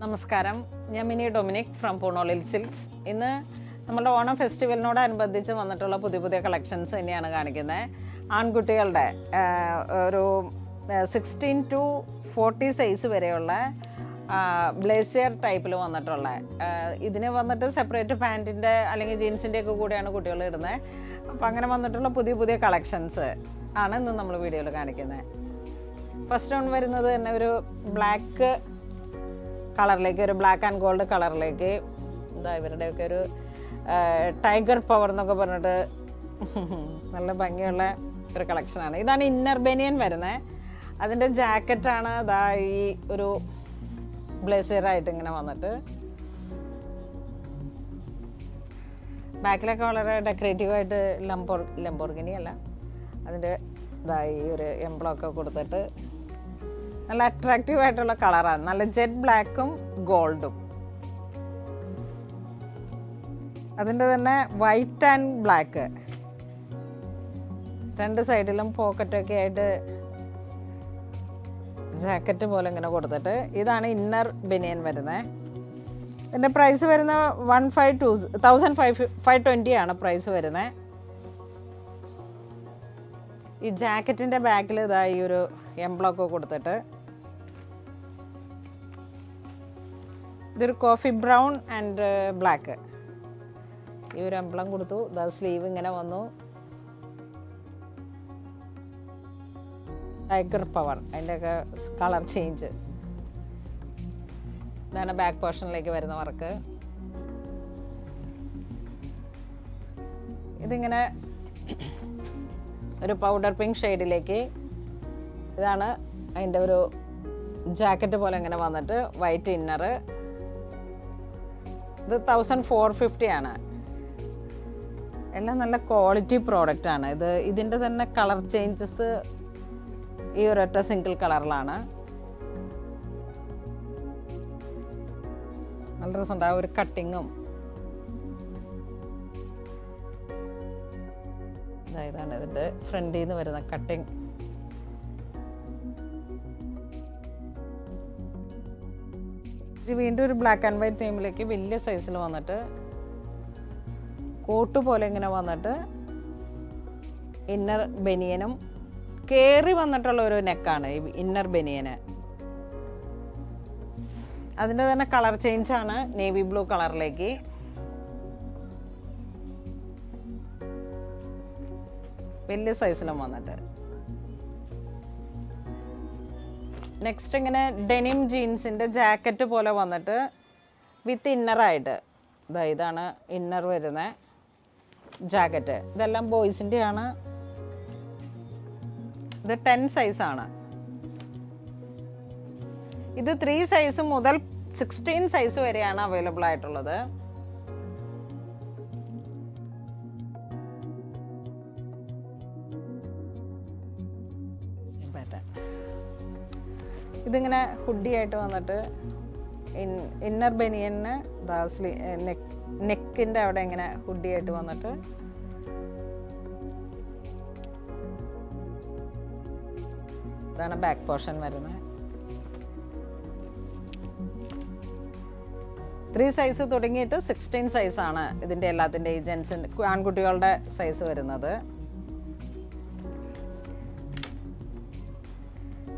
നമസ്കാരം, ഞാൻ mini Dominic from പൂണോളിൽ silks. ഇന്ന് നമ്മുടെ ഓണം ഫെസ്റ്റിവലിനോടനുബന്ധിച്ച് വന്നിട്ടുള്ള പുതിയ പുതിയ കളക്ഷൻസ് തന്നെയാണ് കാണിക്കുന്നത്. ആൺകുട്ടികളുടെ ഒരു 16 to 40 സൈസ് വരെയുള്ള ബ്ലേസിയർ ടൈപ്പിൽ വന്നിട്ടുള്ള ഇതിന് വന്നിട്ട് സെപ്പറേറ്റ് പാൻറ്റിൻ്റെ അല്ലെങ്കിൽ ജീൻസിൻ്റെ ഒക്കെ കൂടെയാണ് കുട്ടികൾ ഇടുന്നത്. അപ്പോൾ അങ്ങനെ വന്നിട്ടുള്ള പുതിയ പുതിയ കളക്ഷൻസ് ആണ് ഇന്ന് നമ്മൾ വീഡിയോയിൽ കാണിക്കുന്നത്. ഫസ്റ്റ് ഓൺ വരുന്നത് തന്നെ ഒരു ബ്ലാക്ക് കളറിലേക്ക്, ഒരു ബ്ലാക്ക് ആൻഡ് ഗോൾഡ് കളറിലേക്ക്, എന്താ ഇവരുടെയൊക്കെ ഒരു ടൈഗർ പവർ എന്നൊക്കെ പറഞ്ഞിട്ട് നല്ല ഭംഗിയുള്ള ഒരു കളക്ഷനാണ്. ഇതാണ് ഇന്നർ ബനിയൻ വരുന്നത്. അതിൻ്റെ ജാക്കറ്റാണ് അതാ ഈ ഒരു ബ്ലേസിയറായിട്ട് ഇങ്ങനെ വന്നിട്ട് ബാക്കിലൊക്കെ വളരെ ഡെക്കറേറ്റീവായിട്ട് ലംബോർഗിനി അല്ല, അതിൻ്റെ ഇതായി ഒരു എംബ്ലമൊക്കെ കൊടുത്തിട്ട് നല്ല അട്രാക്റ്റീവ് ആയിട്ടുള്ള കളറാണ്. നല്ല ജെറ്റ് ബ്ലാക്കും ഗോൾഡും, അതിൻ്റെ തന്നെ വൈറ്റ് ആൻഡ് ബ്ലാക്ക്, രണ്ട് സൈഡിലും പോക്കറ്റൊക്കെ ആയിട്ട് ജാക്കറ്റ് പോലെ ഇങ്ങനെ കൊടുത്തിട്ട്. ഇതാണ് ഇന്നർ ബനിയൻ വരുന്നത്. ഇതിൻ്റെ പ്രൈസ് വരുന്നത് 1520 ആണ് പ്രൈസ് വരുന്നത്. ഈ ജാക്കറ്റിൻ്റെ ബാക്കിൽ ഇതായി ഒരു എംബ്ലമൊക്കെ കൊടുത്തിട്ട്, ഇതൊരു കോഫി ബ്രൗൺ ആൻഡ് ബ്ലാക്ക്, ഈ ഒരു എംബ്ലം കൊടുത്തു. ഇതാ സ്ലീവ് ഇങ്ങനെ വന്നു, ടൈഗർ പവർ, അതിൻ്റെയൊക്കെ കളർ ചേഞ്ച്. ഇതാണ് ബാക്ക് പോർഷനിലേക്ക് വരുന്ന വർക്ക്. ഇതിങ്ങനെ ഒരു പൗഡർ പിങ്ക് ഷെയ്ഡിലേക്ക്, ഇതാണ് അതിൻ്റെ ഒരു ജാക്കറ്റ് പോലെ ഇങ്ങനെ വന്നിട്ട് വൈറ്റ് ഇന്നർ. ഇത് 1450 ആണ്. എല്ലാം നല്ല ക്വാളിറ്റി പ്രോഡക്റ്റ് ആണ്. ഇതിൻ്റെ തന്നെ കളർ ചേഞ്ചസ് ഈ ഒരൊറ്റ സിംഗിൾ കളറിലാണ്. നല്ല രസമുണ്ട് ആ ഒരു കട്ടിങ്ങും. ഇതാണ് ഇതിൻ്റെ ഫ്രണ്ടിൽ നിന്ന് വരുന്ന കട്ടിങ്. ഇത് വീണ്ടും ഒരു ബ്ലാക്ക് ആൻഡ് വൈറ്റ് തീമിലേക്ക് വലിയ സൈസിൽ വന്നിട്ട് കോട്ട് പോലെ ഇങ്ങനെ വന്നിട്ട് ഇന്നർ ബനിയനും കയറി വന്നിട്ടുള്ള ഒരു നെക്കാണ് ഈ ഇന്നർ ബനിയന്. അതിൻ്റെ തന്നെ കളർ ചേഞ്ചാണ് നേവി ബ്ലൂ കളറിലേക്ക്. വലിയ സൈസിലും വന്നിട്ട്. നെക്സ്റ്റ് ഇങ്ങനെ ഡെനിം ജീൻസിൻ്റെ ജാക്കറ്റ് പോലെ വന്നിട്ട് വിത്ത് ഇന്നറായിട്ട്, ഇതാണ് ഇന്നർ വരുന്ന ജാക്കറ്റ്. ഇതെല്ലാം ബോയ്സിൻ്റെ ആണ്. ഇത് 10 സൈസാണ്. ഇത് 3 സൈസ് മുതൽ 16 സൈസ് വരെയാണ് അവൈലബിൾ ആയിട്ടുള്ളത്. ഇതിങ്ങനെ ഹുഡിയായിട്ട് വന്നിട്ട് ഇന്നർ ബനിയന് നെക്കിൻ്റെ അവിടെ ഇങ്ങനെ ഹുഡിയായിട്ട് വന്നിട്ട് ഇതാണ് ബാക്ക് പോർഷൻ വരുന്നത്. 3 സൈസ് തുടങ്ങിയിട്ട് 16 സൈസാണ് ഇതിൻ്റെ എല്ലാത്തിൻ്റെ ജെൻസിൻ്റെ ആൺകുട്ടികളുടെ സൈസ് വരുന്നത്.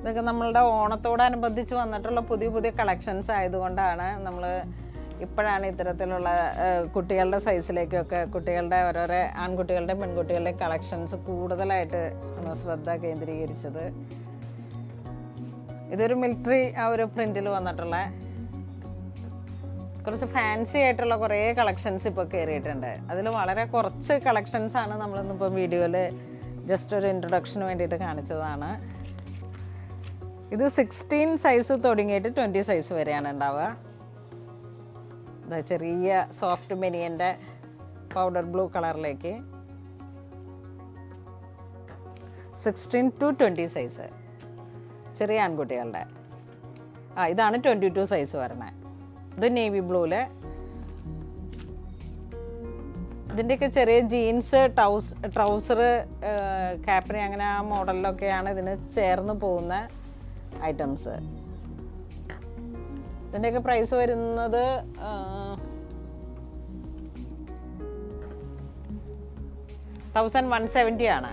ഇതൊക്കെ നമ്മളുടെ ഓണത്തോടനുബന്ധിച്ച് വന്നിട്ടുള്ള പുതിയ പുതിയ കളക്ഷൻസ് ആയതുകൊണ്ടാണ് നമ്മൾ ഇപ്പോഴാണ് ഇത്തരത്തിലുള്ള കുട്ടികളുടെ സൈസിലേക്കൊക്കെ കുട്ടികളുടെ ഓരോരോ ആൺകുട്ടികളുടെയും പെൺകുട്ടികളുടെയും കളക്ഷൻസ് കൂടുതലായിട്ട് ശ്രദ്ധ കേന്ദ്രീകരിച്ചത്. ഇതൊരു മിലിറ്ററി ആ ഒരു പ്രിൻറ്റിൽ വന്നിട്ടുള്ള കുറച്ച് ഫാൻസി ആയിട്ടുള്ള കുറേ കളക്ഷൻസ് ഇപ്പോൾ കയറിയിട്ടുണ്ട്. അതിൽ വളരെ കുറച്ച് കളക്ഷൻസാണ് നമ്മളിന്നിപ്പോൾ വീഡിയോയിൽ ജസ്റ്റ് ഒരു ഇൻട്രൊഡക്ഷന് വേണ്ടിയിട്ട് കാണിച്ചതാണ്. ഇത് 16 സൈസ് തുടങ്ങിയിട്ട് 20 സൈസ് വരെയാണ് ഉണ്ടാവുക. ചെറിയ സോഫ്റ്റ് ബനിയൻ്റെ പൗഡർ ബ്ലൂ കളറിലേക്ക് 16 to 20 സൈസ് ചെറിയ ആൺകുട്ടികളുടെ. ഇതാണ് 22 സൈസ് വരണേ. ഇത് നേവി ബ്ലൂവില്. ഇതിൻ്റെയൊക്കെ ചെറിയ ജീൻസ്, ട്രൗസർ, കാപ്രി അങ്ങനെ ആ മോഡലിലൊക്കെയാണ് ഇതിന് ചേർന്ന് പോകുന്ന ഐറ്റംസ്. ഇതിൻ്റെയൊക്കെ പ്രൈസ് വരുന്നത് 1170 ആണ്.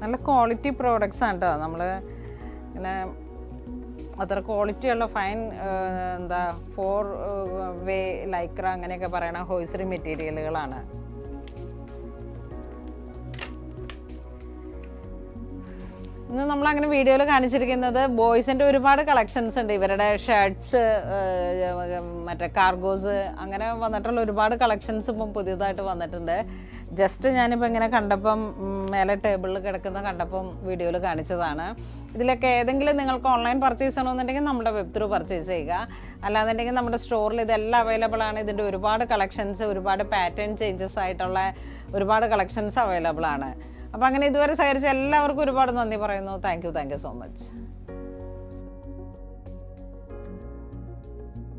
നല്ല ക്വാളിറ്റി പ്രോഡക്റ്റ്സ് ആണ് കേട്ടോ. നമ്മൾ ഇങ്ങനെ അത്ര ക്വാളിറ്റിയുള്ള ഫൈൻ 4 വേ ലൈക്ര അങ്ങനെയൊക്കെ പറയണ ഹോയ്സറി മെറ്റീരിയലുകളാണ്. ഇന്ന് നമ്മളങ്ങനെ വീഡിയോയിൽ കാണിച്ചിരിക്കുന്നത് ബോയ്സിൻ്റെ ഒരുപാട് കളക്ഷൻസ് ഉണ്ട്. ഇവരുടെ ഷർട്ട്സ്, മറ്റേ കാർഗോസ്, അങ്ങനെ വന്നിട്ടുള്ള ഒരുപാട് കളക്ഷൻസ് ഇപ്പം പുതിയതായിട്ട് വന്നിട്ടുണ്ട്. ജസ്റ്റ് ഞാനിപ്പോൾ ഇങ്ങനെ കണ്ടപ്പം മേലെ ടേബിളിൽ കിടക്കുന്ന കണ്ടപ്പം വീഡിയോയിൽ കാണിച്ചതാണ്. ഇതിലൊക്കെ ഏതെങ്കിലും നിങ്ങൾക്ക് ഓൺലൈൻ പർച്ചേസ് ചെയ്യണമെന്നുണ്ടെങ്കിൽ നമ്മുടെ വെബ് ത്രൂ പർച്ചേസ് ചെയ്യുക. അല്ലാന്നുണ്ടെങ്കിൽ നമ്മുടെ സ്റ്റോറിൽ ഇതെല്ലാം അവൈലബിൾ ആണ്. ഇതിൻ്റെ ഒരുപാട് കളക്ഷൻസ്, ഒരുപാട് പാറ്റേൺ ചേഞ്ചസ് ആയിട്ടുള്ള ഒരുപാട് കളക്ഷൻസ് അവൈലബിൾ ആണ്. അപ്പോൾ അങ്ങനെ ഇതുവരെ സഹകരിച്ച എല്ലാവർക്കും ഒരുപാട് നന്ദി പറയുന്നു. Thank you so much.